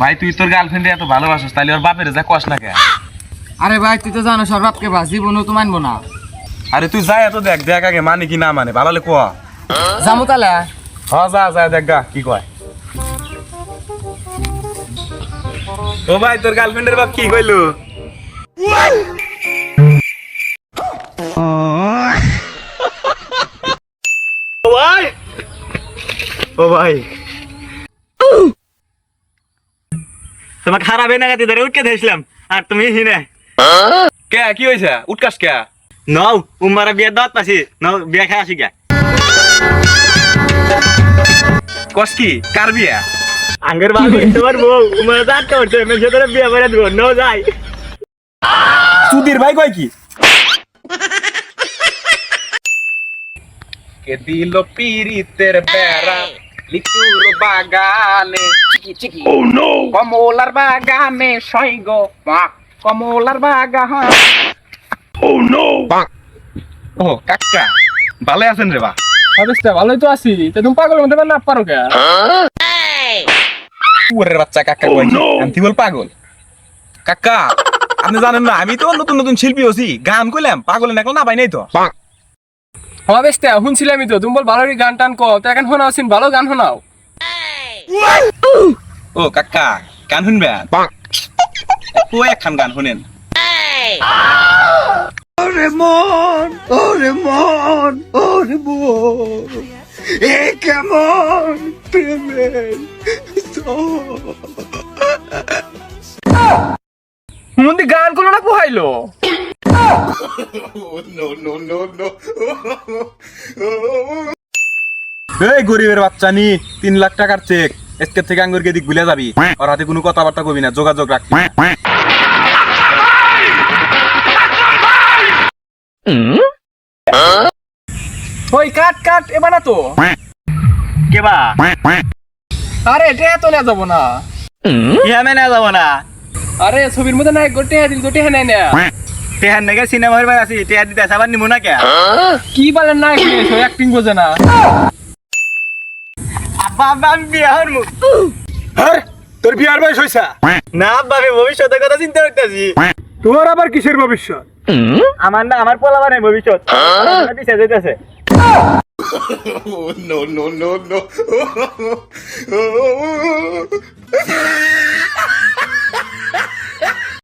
ভাই তুই তোর গার্লফ্রেন্ডে এত ভালোবাসিস তাহলে ওর বাপের যা কষ্ট না কেন? আরে ভাই তুই তো জানো সর বাপকে বাস জীবনও তো মানবো না। আরে তুই যাই এত দেখ দেখ আগে মানে কি না মানে ভালো হলে কোয়া। যাবো তাহলে। হ্যাঁ যা দেখ গা কি কয়। ও ভাই তোর গার্লফ্রেন্ডের বাপ কি কইলো? ও ভাই তোমাকে খারাপ নাগাতি ধরে উঠকে দিয়েছিলাম আর তুমি হিনে কে কি হয়েছে উৎকাশ কে? নও উমারা বিয়ে দাওয়াত পাছি নও বিয়ে খাই আসি গা কস কি কার বিয়া? আঙ্গের বাবু তোমার বউ উমারা দাঁত করছে মেয়ে ধরে বিয়ে করে দিব নও যাই সুধীর ভাই কয় কি? কে দিল পিরিতের বেড়া লিচুর বাগানে ও নো কমলার বাগানে সৈগ কমলার বাগান ও নো ও কাকা ভালো আছেন রে বা? অবস্থা ভালোই তো আছি, তো তুমি পাগল মতো না পারো কে? ওরে বাচ্চা কাকা কয় কি? আমি কি বল পাগল? কাকা আপনি জানেন না আমি তো নতুন নতুন শিল্পী হছি, গান কইলাম পাগল না না পাই নাই তো। অবস্থা শুনছিলামই তো তুমি বল ভালো গান টান কও, তো এখন শোনাও সিন ভালো গান শোনাও। ও কাকা গান শুনবেন? ও একখান গান শুনেন। ওরে মন ওরে মন ওরে মন এ কেমন প্রেমের মন্দি গান করলো না পোহাইলো। এই গরিবের বাচ্চা নি 3 লাখ টাকার চেক এসকের থেকে আঙ্গুরকে দিক ভুলে যাবি, আর হাতে কোনো কথাবার্তা কবি না, যোগাযোগ রাখবি। ওই কাট কাট এবার না তো। কেবা আরে এটা তো না যাবো না। ইয়া মে না যাব না আরে ছবির মধ্যে নাই গোটে দিল গোটে নাই না। তেহান নাকি সিনেমা হইবার আছি তেহা দিতে সাবান নিমু না কে কি বলেন না কি অ্যাক্টিং বোঝে না। আব্বা আব্বা আমি বিয়ে হরমু আর তোর বিয়ার বয়স হইছে? না আব্বা আমি ভবিষ্যতের কথা চিন্তা করতেছি তোর আবার কিসের ভবিষ্যৎ? আমার না আমার পোলা বানাই ভবিষ্যৎ পিছিয়ে যেতেছে no